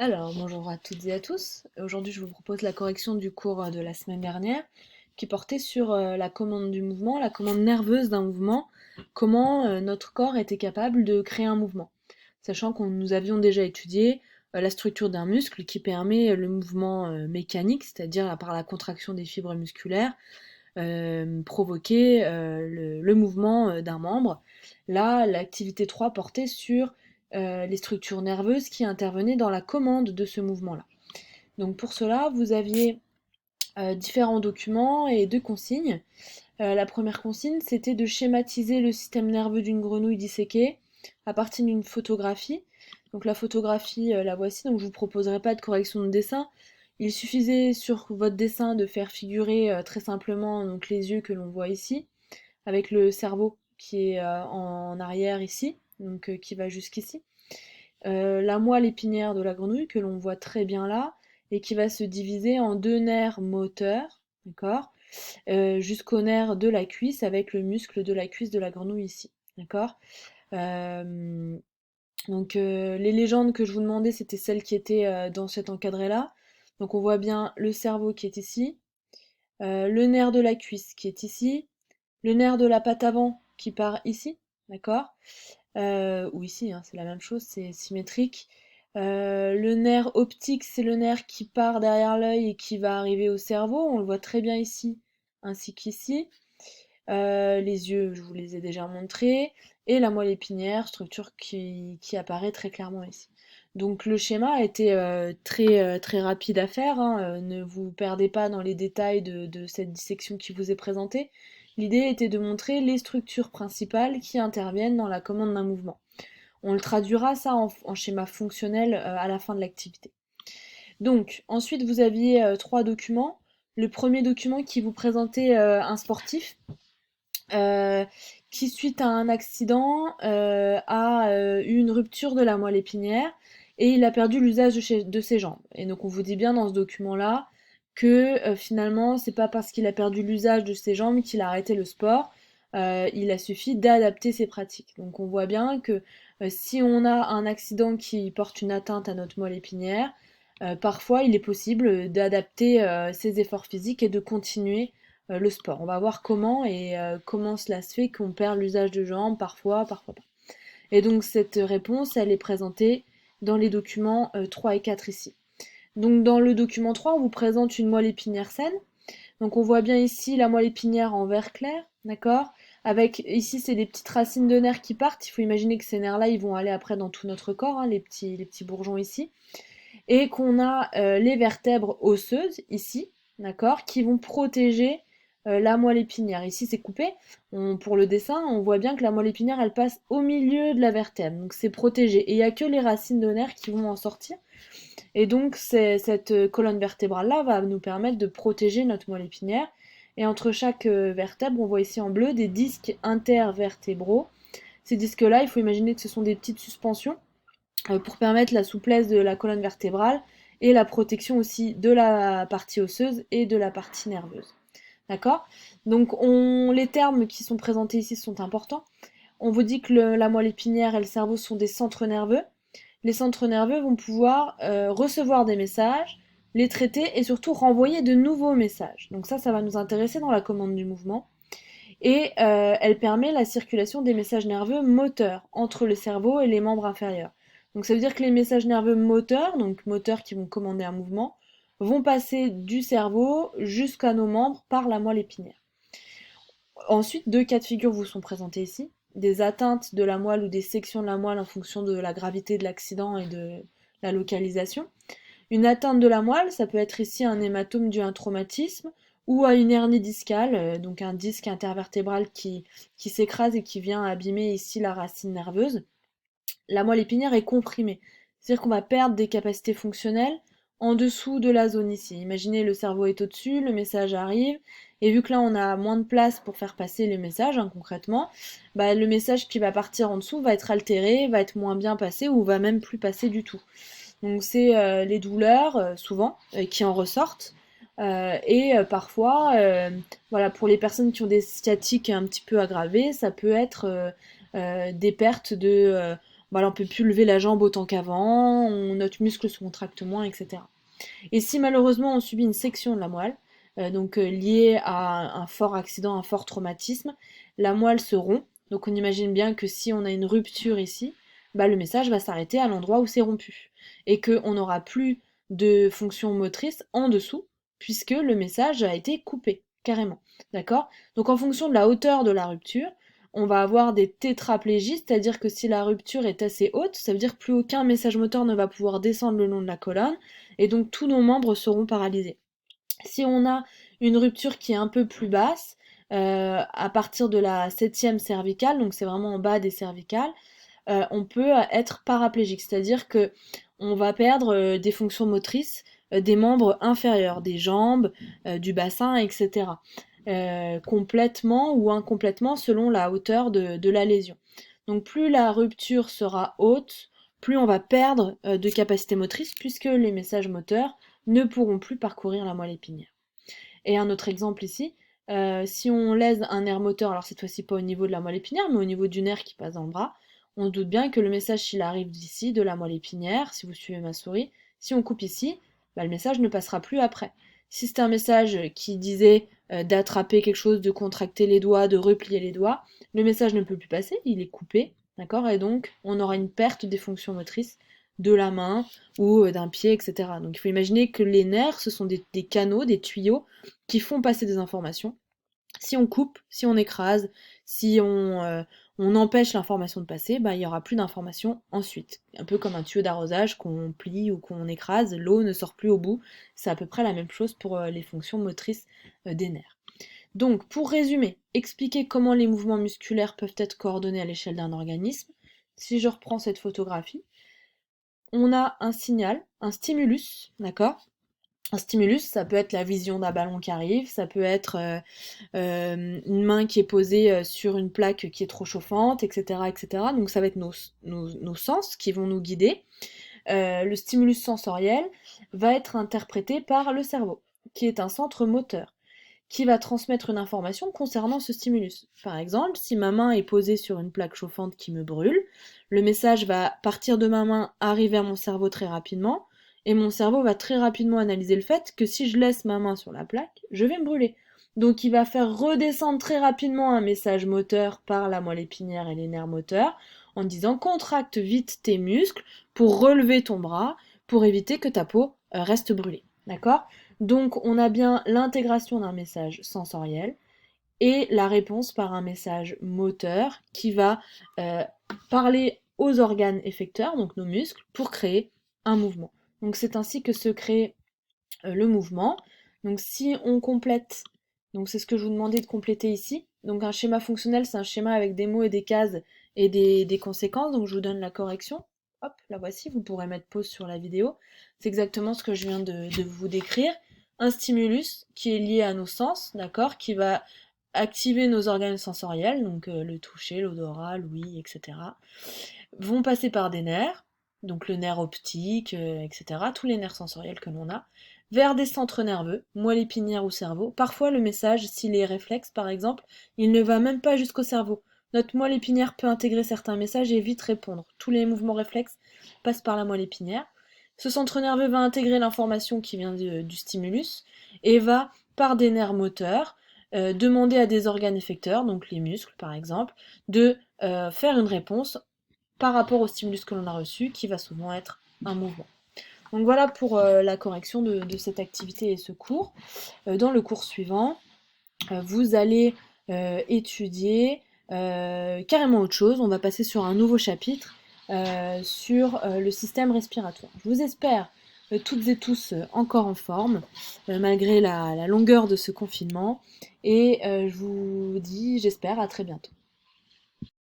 Alors, bonjour à toutes et à tous. Aujourd'hui, je vous propose la correction du cours de la semaine dernière qui portait sur la commande du mouvement, la commande nerveuse d'un mouvement, comment notre corps était capable de créer un mouvement. Sachant que nous avions déjà étudié la structure d'un muscle qui permet le mouvement mécanique, c'est-à-dire par la contraction des fibres musculaires, provoquer le mouvement d'un membre. Là, l'activité 3 portait sur les structures nerveuses qui intervenaient dans la commande de ce mouvement-là. Donc pour cela, vous aviez différents documents et deux consignes. La première consigne, c'était de schématiser le système nerveux d'une grenouille disséquée à partir d'une photographie. Donc la photographie, la voici, donc je vous proposerai pas de correction de dessin. Il suffisait sur votre dessin de faire figurer très simplement donc, les yeux que l'on voit ici, avec le cerveau qui est en arrière ici, donc qui va jusqu'ici. La moelle épinière de la grenouille que l'on voit très bien là, et qui va se diviser en deux nerfs moteurs, d'accord, jusqu'au nerf de la cuisse avec le muscle de la cuisse de la grenouille ici, d'accord. Euh, les légendes que je vous demandais, c'était celles qui étaient dans cet encadré-là. Donc on voit bien le cerveau qui est ici, le nerf de la cuisse qui est ici, le nerf de la patte avant qui part ici, d'accord, ou ici, hein, c'est la même chose, c'est symétrique. Le nerf optique, c'est le nerf qui part derrière l'œil et qui va arriver au cerveau, on le voit très bien ici, ainsi qu'ici. Les yeux, je vous les ai déjà montrés, et la moelle épinière, structure qui apparaît très clairement ici. Donc le schéma a été très rapide à faire, hein, ne vous perdez pas dans les détails de cette dissection qui vous est présentée. L'idée était de montrer les structures principales qui interviennent dans la commande d'un mouvement. On le traduira ça en schéma fonctionnel à la fin de l'activité. Donc ensuite vous aviez trois documents. Le premier document qui vous présentait un sportif euh, qui, suite à un accident, a eu une rupture de la moelle épinière et il a perdu l'usage de ses jambes. Et donc on vous dit bien dans ce document-là que finalement, c'est pas parce qu'il a perdu l'usage de ses jambes qu'il a arrêté le sport. Il a suffi d'adapter ses pratiques. Donc on voit bien que si on a un accident qui porte une atteinte à notre moelle épinière, parfois il est possible d'adapter ses efforts physiques et de continuer le sport. On va voir comment et comment cela se fait qu'on perd l'usage de jambes parfois, parfois pas. Et donc cette réponse, elle est présentée dans les documents 3 et 4 ici. Donc dans le document 3, on vous présente une moelle épinière saine. Donc on voit bien ici la moelle épinière en vert clair, d'accord. Avec ici c'est des petites racines de nerfs qui partent. Il faut imaginer que ces nerfs-là, ils vont aller après dans tout notre corps, hein, les petits bourgeons ici. Et qu'on a les vertèbres osseuses ici, d'accord, qui vont protéger la moelle épinière. Ici c'est coupé, pour le dessin, on voit bien que la moelle épinière elle passe au milieu de la vertèbre, donc c'est protégé. Et il n'y a que les racines de nerfs qui vont en sortir. Et donc cette colonne vertébrale là va nous permettre de protéger notre moelle épinière. Et entre chaque vertèbre, on voit ici en bleu des disques intervertébraux. Ces disques-là, il faut imaginer que ce sont des petites suspensions pour permettre la souplesse de la colonne vertébrale et la protection aussi de la partie osseuse et de la partie nerveuse. D'accord. Donc les termes qui sont présentés ici sont importants. On vous dit que la moelle épinière et le cerveau sont des centres nerveux. Les centres nerveux vont pouvoir recevoir des messages, les traiter et surtout renvoyer de nouveaux messages. Donc ça va nous intéresser dans la commande du mouvement. Et elle permet la circulation des messages nerveux moteurs entre le cerveau et les membres inférieurs. Donc ça veut dire que les messages nerveux moteurs, donc moteurs qui vont commander un mouvement, vont passer du cerveau jusqu'à nos membres par la moelle épinière. Ensuite, deux cas de figure vous sont présentés ici. Des atteintes de la moelle ou des sections de la moelle en fonction de la gravité de l'accident et de la localisation. Une atteinte de la moelle, ça peut être ici un hématome dû à un traumatisme ou à une hernie discale, donc un disque intervertébral qui s'écrase et qui vient abîmer ici la racine nerveuse. La moelle épinière est comprimée, c'est-à-dire qu'on va perdre des capacités fonctionnelles en dessous de la zone ici. Imaginez le cerveau est au-dessus, le message arrive, et vu que là on a moins de place pour faire passer les messages, hein, concrètement, bah, le message qui va partir en dessous va être altéré, va être moins bien passé ou va même plus passer du tout. Donc c'est les douleurs, souvent, qui en ressortent. Et parfois, voilà, pour les personnes qui ont des sciatiques un petit peu aggravées, ça peut être des pertes voilà, on peut plus lever la jambe autant qu'avant, notre muscle se contracte moins, etc. Et si malheureusement on subit une section de la moelle, donc liée à un fort accident, un fort traumatisme, la moelle se rompt. Donc on imagine bien que si on a une rupture ici, bah, le message va s'arrêter à l'endroit où c'est rompu. Et qu'on n'aura plus de fonction motrice en dessous, puisque le message a été coupé, carrément. D'accord? Donc en fonction de la hauteur de la rupture, on va avoir des tétraplégies, c'est-à-dire que si la rupture est assez haute, ça veut dire que plus aucun message moteur ne va pouvoir descendre le long de la colonne, et donc tous nos membres seront paralysés. Si on a une rupture qui est un peu plus basse, à partir de la 7e cervicale, donc c'est vraiment en bas des cervicales, on peut être paraplégique, c'est-à-dire que on va perdre des fonctions motrices des membres inférieurs, des jambes, du bassin, etc. Complètement ou incomplètement selon la hauteur de la lésion. Donc plus la rupture sera haute, plus on va perdre de capacité motrice puisque les messages moteurs ne pourront plus parcourir la moelle épinière. Et un autre exemple ici, si on lèse un nerf moteur, alors cette fois-ci pas au niveau de la moelle épinière, mais au niveau du nerf qui passe dans le bras, on doute bien que le message, s'il arrive d'ici, de la moelle épinière, si vous suivez ma souris, si on coupe ici, bah, le message ne passera plus après. Si c'était un message qui disait d'attraper quelque chose, de contracter les doigts, de replier les doigts, le message ne peut plus passer, il est coupé, d'accord? Et donc, on aura une perte des fonctions motrices de la main ou d'un pied, etc. Donc il faut imaginer que les nerfs, ce sont des canaux, des tuyaux qui font passer des informations. Si on coupe, si on écrase, si on empêche l'information de passer, bah, il n'y aura plus d'information ensuite. Un peu comme un tuyau d'arrosage qu'on plie ou qu'on écrase, l'eau ne sort plus au bout. C'est à peu près la même chose pour les fonctions motrices des nerfs. Donc, pour résumer, expliquer comment les mouvements musculaires peuvent être coordonnés à l'échelle d'un organisme. Si je reprends cette photographie, on a un signal, un stimulus, d'accord? Un stimulus, ça peut être la vision d'un ballon qui arrive, ça peut être une main qui est posée sur une plaque qui est trop chauffante, etc., etc. Donc ça va être nos sens qui vont nous guider. Le stimulus sensoriel va être interprété par le cerveau, qui est un centre moteur, qui va transmettre une information concernant ce stimulus. Par exemple, si ma main est posée sur une plaque chauffante qui me brûle, le message va partir de ma main, arriver à mon cerveau très rapidement, et mon cerveau va très rapidement analyser le fait que si je laisse ma main sur la plaque, je vais me brûler. Donc il va faire redescendre très rapidement un message moteur par la moelle épinière et les nerfs moteurs en disant contracte vite tes muscles pour relever ton bras pour éviter que ta peau reste brûlée. D'accord? Donc on a bien l'intégration d'un message sensoriel et la réponse par un message moteur qui va parler aux organes effecteurs, donc nos muscles, pour créer un mouvement. Donc c'est ainsi que se crée le mouvement. Donc si on complète, donc c'est ce que je vous demandais de compléter ici. Donc un schéma fonctionnel, c'est un schéma avec des mots et des cases et des conséquences. Donc je vous donne la correction. Hop, la voici, vous pourrez mettre pause sur la vidéo. C'est exactement ce que je viens de vous décrire. Un stimulus qui est lié à nos sens, d'accord, qui va activer nos organes sensoriels, donc le toucher, l'odorat, l'ouïe, etc., vont passer par des nerfs, donc le nerf optique, etc., tous les nerfs sensoriels que l'on a, vers des centres nerveux, moelle épinière ou cerveau. Parfois, le message, s'il est réflexe par exemple, il ne va même pas jusqu'au cerveau. Notre moelle épinière peut intégrer certains messages et vite répondre. Tous les mouvements réflexes passent par la moelle épinière. Ce centre nerveux va intégrer l'information qui vient du stimulus et va, par des nerfs moteurs, demander à des organes effecteurs, donc les muscles par exemple, de faire une réponse par rapport au stimulus que l'on a reçu, qui va souvent être un mouvement. Donc voilà pour la correction de cette activité et ce cours. Dans le cours suivant, vous allez étudier carrément autre chose. On va passer sur un nouveau chapitre sur le système respiratoire. Je vous espère toutes et tous encore en forme, malgré la longueur de ce confinement. Et je vous dis, j'espère, à très bientôt.